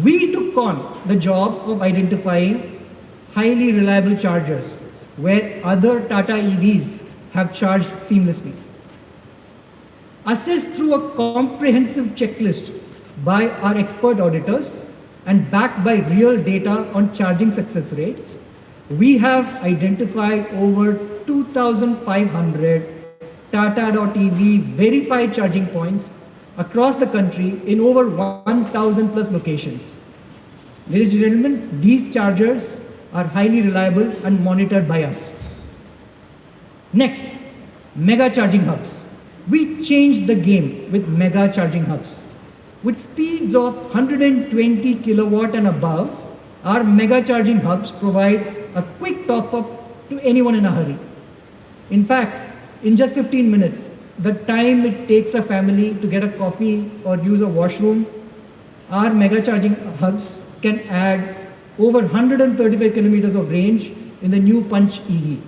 S5: we took on the job of identifying highly reliable chargers where other Tata EVs have charged seamlessly. Assessed through a comprehensive checklist by our expert auditors and backed by real data on charging success rates, we have identified over 2,500 Tata.ev verified charging points across the country in over 1,000 plus locations. Ladies and gentlemen, these chargers are highly reliable and monitored by us. Next, mega charging hubs. We changed the game with mega charging hubs. With speeds of 120 kilowatt and above, our mega charging hubs provide a quick top-up to anyone in a hurry. In fact, in just 15 minutes, the time it takes a family to get a coffee or use a washroom, our mega charging hubs can add over 135 kilometers of range in the new Punch EV.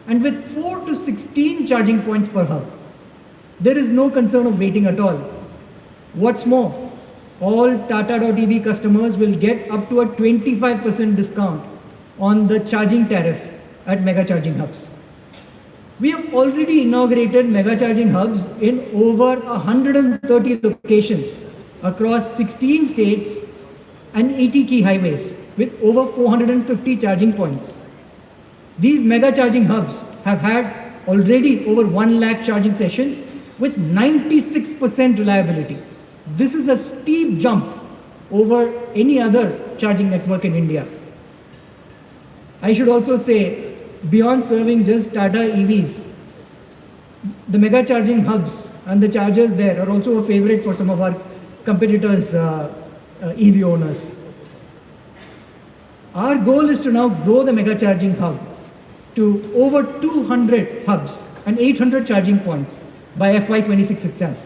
S5: And with 4 to 16 charging points per hub, there is no concern of waiting at all. What's more, all Tata.ev customers will get up to a 25% discount on the charging tariff at mega charging hubs. We have already inaugurated mega charging hubs in over 130 locations across 16 states and 80 key highways with over 450 charging points. These mega charging hubs have had already over 1 lakh charging sessions with 96% reliability. This is a steep jump over any other charging network in India. I should also say, beyond serving just Tata EVs, the mega charging hubs and the chargers there are also a favorite for some of our competitors' EV owners. Our goal is to now grow the mega charging hub to over 200 hubs and 800 charging points by FY26 itself.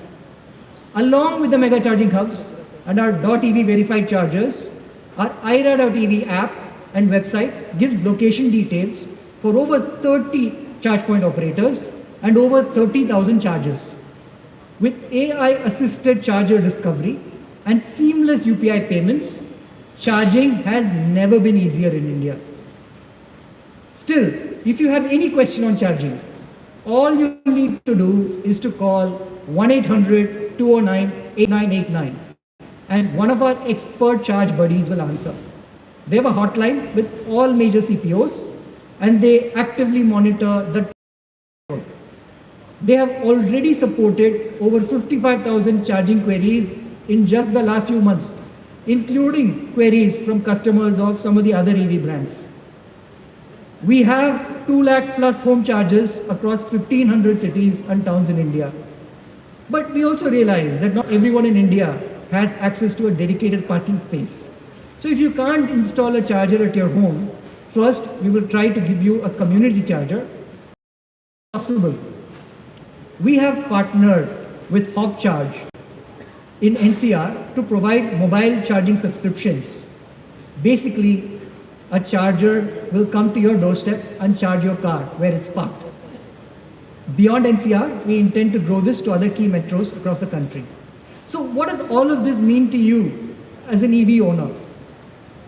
S5: Along with the mega charging hubs and our .ev verified chargers, our IRA.ev app and website gives location details for over 30 charge point operators and over 30,000 chargers. With AI-assisted charger discovery and seamless UPI payments, charging has never been easier in India. Still, if you have any question on charging, all you need to do is to call 1-800-209-8989 and one of our expert charge buddies will answer. They have a hotline with all major CPOs and they actively monitor the. They have already supported over 55,000 charging queries in just the last few months, including queries from customers of some of the other EV brands. We have 2 lakh plus home chargers across 1,500 cities and towns in India. But we also realize that not everyone in India has access to a dedicated parking space. So if you can't install a charger at your home, first we will try to give you a community charger. Possible. We have partnered with Hop Charge in NCR to provide mobile charging subscriptions. Basically, a charger will come to your doorstep and charge your car where it's parked. Beyond NCR, we intend to grow this to other key metros across the country. So what does all of this mean to you as an EV owner?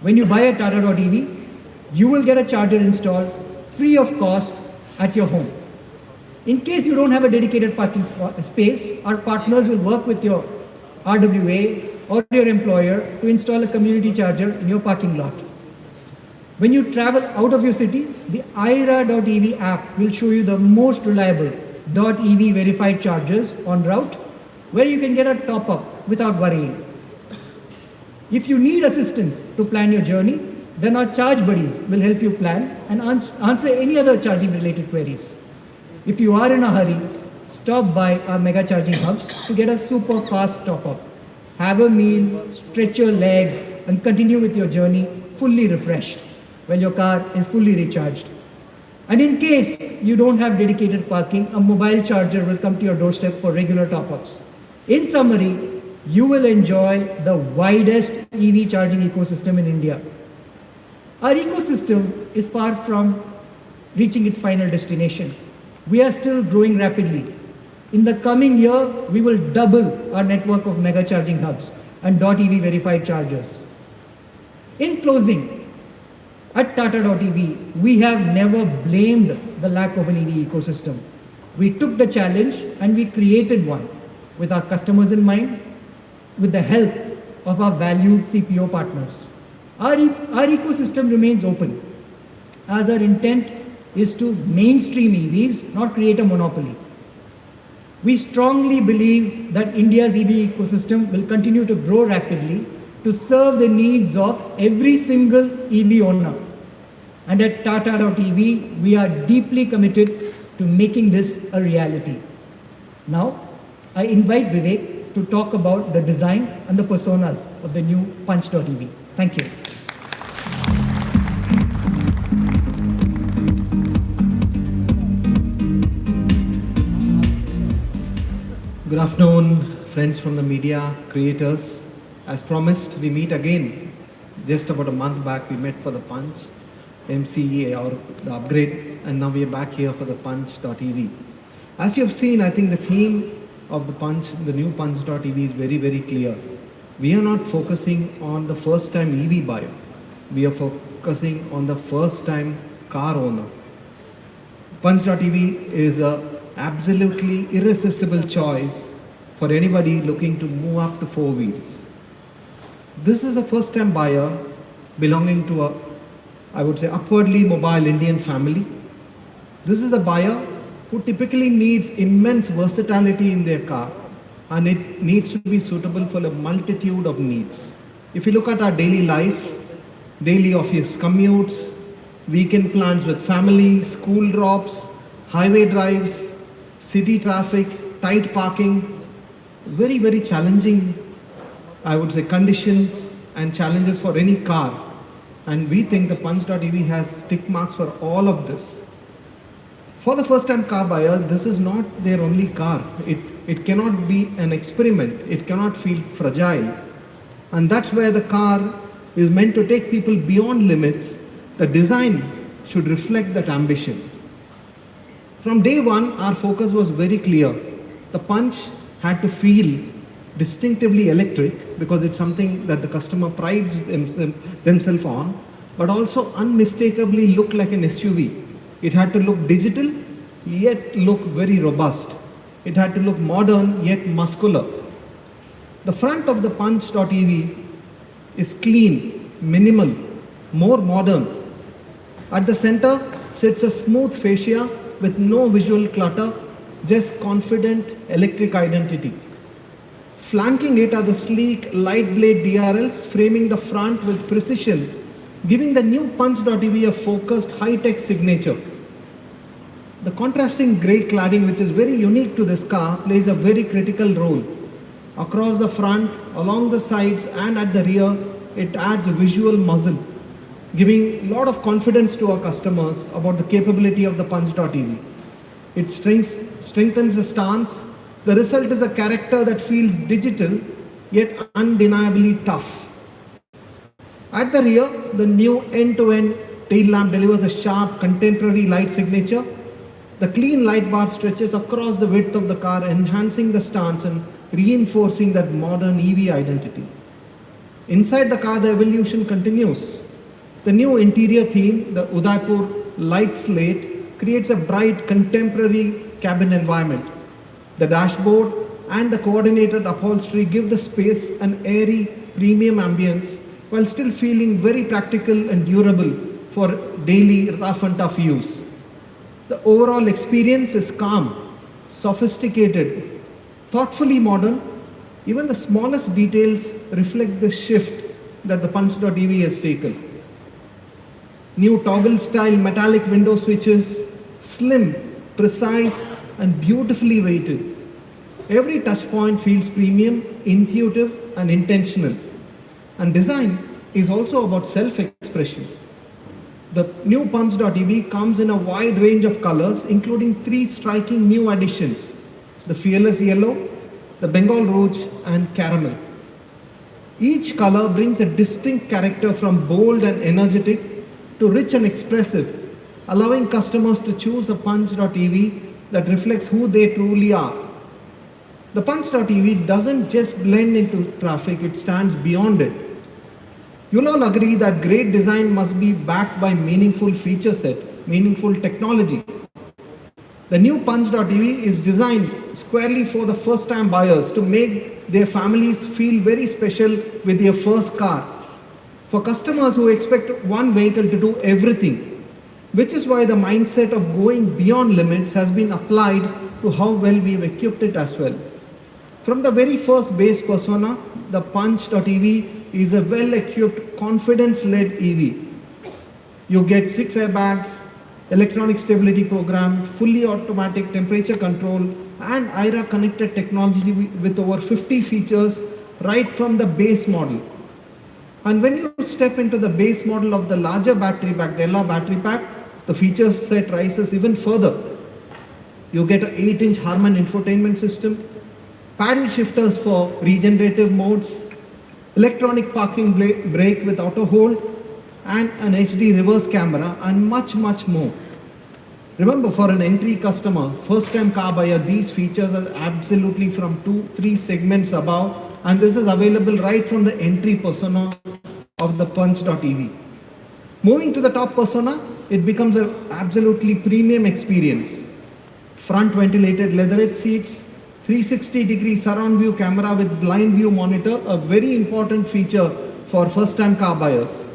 S5: When you buy a Tata.ev, you will get a charger installed free of cost at your home. In case you don't have a dedicated parking space, our partners will work with your RWA or your employer to install a community charger in your parking lot. When you travel out of your city, the IRA.ev app will show you the most reliable .ev verified chargers on route where you can get a top-up without worrying. If you need assistance to plan your journey, then our charge buddies will help you plan and answer any other charging related queries. If you are in a hurry, stop by our mega charging hubs to get a super fast top up. Have a meal, stretch your legs, and continue with your journey fully refreshed when your car is fully recharged. And in case you don't have dedicated parking, a mobile charger will come to your doorstep for regular top-ups. In summary, you will enjoy the widest EV charging ecosystem in India. Our ecosystem is far from reaching its final destination. We are still growing rapidly. In the coming year, we will double our network of mega charging hubs and .ev verified chargers. In closing, at Tata.ev, we have never blamed the lack of an EV ecosystem. We took the challenge and we created one with our customers in mind, with the help of our valued CPO partners. Our ecosystem remains open, as our intent is to mainstream EVs, not create a monopoly. We strongly believe that India's EV ecosystem will continue to grow rapidly to serve the needs of every single EV owner. And at Tata.ev, we are deeply committed to making this a reality. Now, I invite Vivek to talk about the design and the personas of the new Punch.ev. Thank you.
S6: Good afternoon, friends from the media, creators. As promised, we meet again. Just about a month back, we met for the Punch, MCE or the upgrade, and now we are back here for the Punch.ev. As you have seen, I think the theme of the Punch, the new Punch.ev is very, very clear. We are not focusing on the first-time EV buyer. We are focusing on the first-time car owner. Punch.ev is a absolutely irresistible choice for anybody looking to move up to four wheels. This is a first-time buyer belonging to a, I would say, upwardly mobile Indian family. This is a buyer who typically needs immense versatility in their car, and it needs to be suitable for a multitude of needs. If you look at our daily life, daily office commutes, weekend plans with family, school drops, highway drives, city traffic, tight parking, very, very challenging, I would say, conditions and challenges for any car. And we think the Punch.ev has tick marks for all of this. For the first-time car buyer, this is not their only car. It cannot be an experiment. It cannot feel fragile. And that's where the car is meant to take people beyond limits. The design should reflect that ambition. From day one, our focus was very clear. The Punch had to feel distinctively electric because it's something that the customer prides themselves on, but also unmistakably look like an SUV. It had to look digital, yet look very robust. It had to look modern, yet muscular. The front of the Punch.ev is clean, minimal, more modern. At the center sits a smooth fascia with no visual clutter, just confident electric identity. Flanking it are the sleek light blade DRLs framing the front with precision, giving the new Punch.ev a focused high-tech signature. The contrasting grey cladding, which is very unique to this car, plays a very critical role. Across the front, along the sides and at the rear, it adds a visual muzzle, giving a lot of confidence to our customers about the capability of the Punch.ev. It strengthens the stance. The result is a character that feels digital, yet undeniably tough. At the rear, the new end-to-end tail lamp delivers a sharp, contemporary light signature. The clean light bar stretches across the width of the car, enhancing the stance and reinforcing that modern EV identity. Inside the car, the evolution continues. The new interior theme, the Udaipur light slate, creates a bright, contemporary cabin environment. The dashboard and the coordinated upholstery give the space an airy, premium ambience while still feeling very practical and durable for daily rough and tough use. The overall experience is calm, sophisticated, thoughtfully modern. Even the smallest details reflect the shift that the Punch.ev has taken. new toggle style metallic window switches, slim, precise, and beautifully weighted. Every touch point feels premium, intuitive, and intentional. And design is also about self-expression. The new Punch.ev comes in a wide range of colors, including 3 striking new additions: the Fearless Yellow, the Bengal Rouge, and Caramel. Each color brings a distinct character from bold and energetic to rich and expressive, allowing customers to choose a Punch.ev that reflects who they truly are. The Punch.ev doesn't just blend into traffic, it stands beyond it. You'll all agree that great design must be backed by meaningful feature set, meaningful technology. The new Punch.ev is designed squarely for the first-time buyers to make their families feel very special with their first car. For customers who expect one vehicle to do everything, which is why the mindset of going beyond limits has been applied to how well we've equipped it as well. From the very first base persona, the Punch.ev is a well-equipped, confidence-led EV. You get 6 airbags, electronic stability program, fully automatic temperature control, and IRA connected technology with over 50 features right from the base model. And when you step into the base model of the larger battery pack, the LR battery pack, the feature set rises even further. You get an 8-inch Harman infotainment system, paddle shifters for regenerative modes, electronic parking brake with auto hold, and an HD reverse camera, and much more. Remember, for an entry customer, first-time car buyer, these features are absolutely from 2-3 segments above, and this is available right from the entry persona of the Punch.ev. Moving to the top persona, it becomes an absolutely premium experience. Front ventilated leatherette seats, 360-degree surround view camera with blind view monitor, a very important feature for first-time car buyers.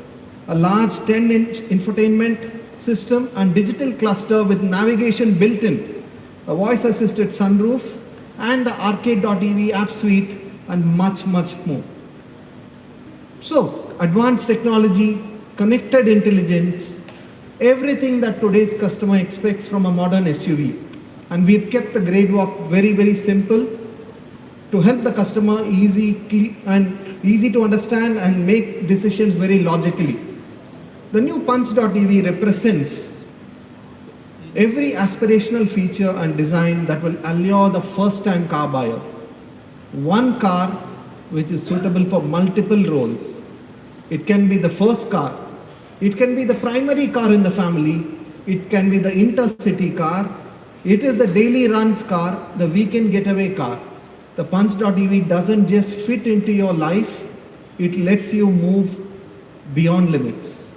S6: A large 10-inch infotainment system and digital cluster with navigation built in, a voice-assisted sunroof, and the Arcade.ev app suite, and much more. So, advanced technology, connected intelligence, everything that today's customer expects from a modern SUV. And we've kept the grade walk very simple to help the customer easy to understand and make decisions very logically. The new Punch.ev represents every aspirational feature and design that will allure the first-time car buyer. One car which is suitable for multiple roles. It can be the first car, it can be the primary car in the family, it can be the intercity car, it is the daily runs car, the weekend getaway car. The Punch.ev doesn't just fit into your life, it lets you move beyond limits.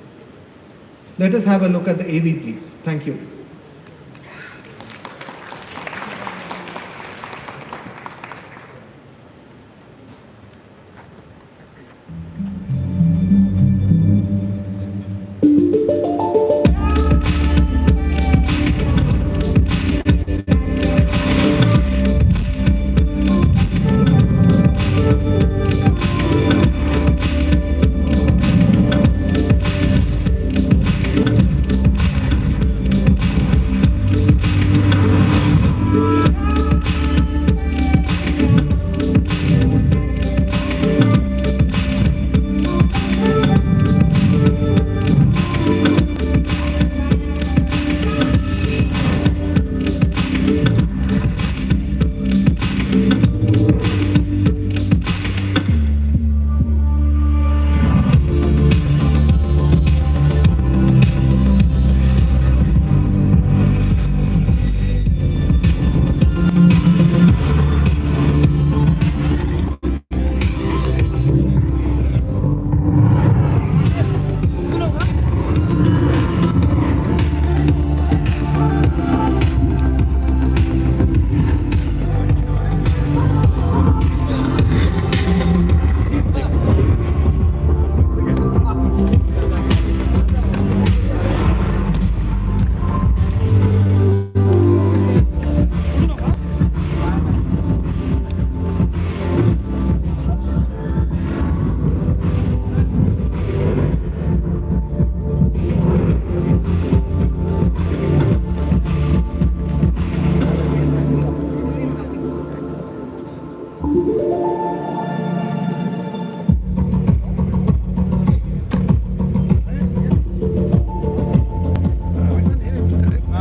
S6: Let us have a look at the AV, please. Thank you.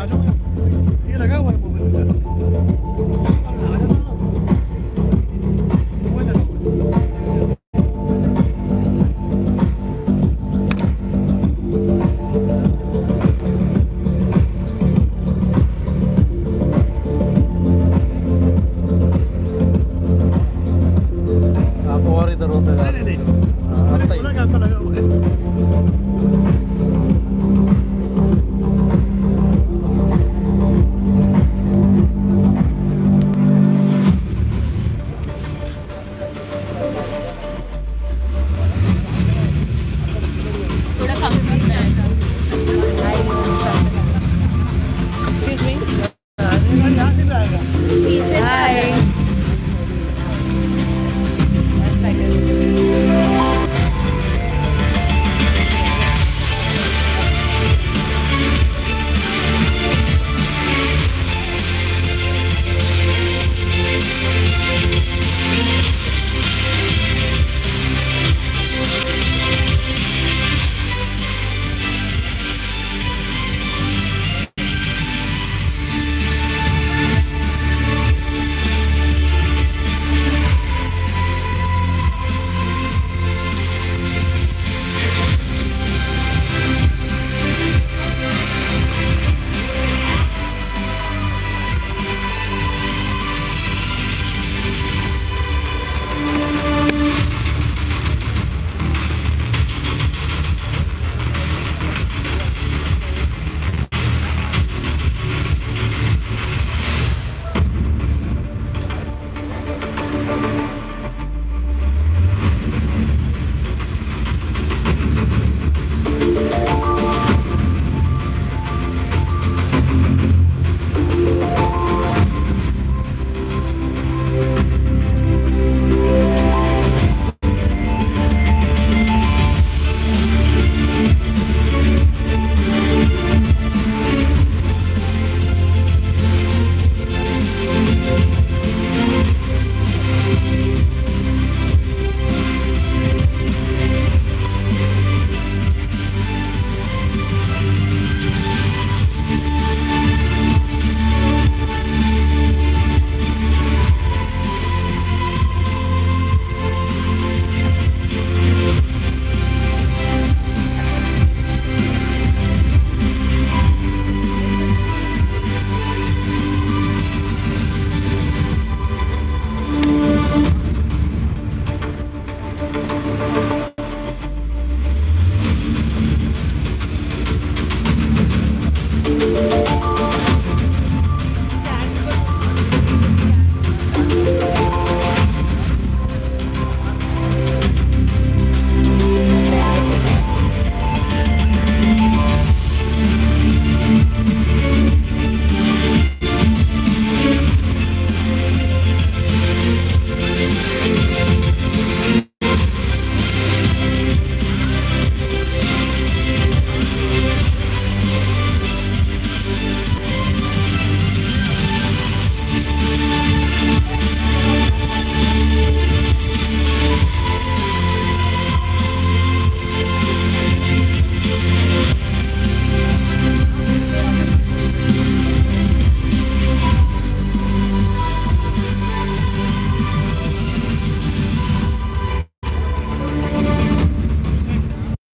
S7: ये लगा हुआ है mobile का
S6: आप और इधर होते जा रहे हैं। हाँ, सही।
S7: लगा हुआ है
S8: थोड़ा कंप्लीट है एक्सक्यूज मी
S7: यहाँ से भी आएगा
S8: पीछे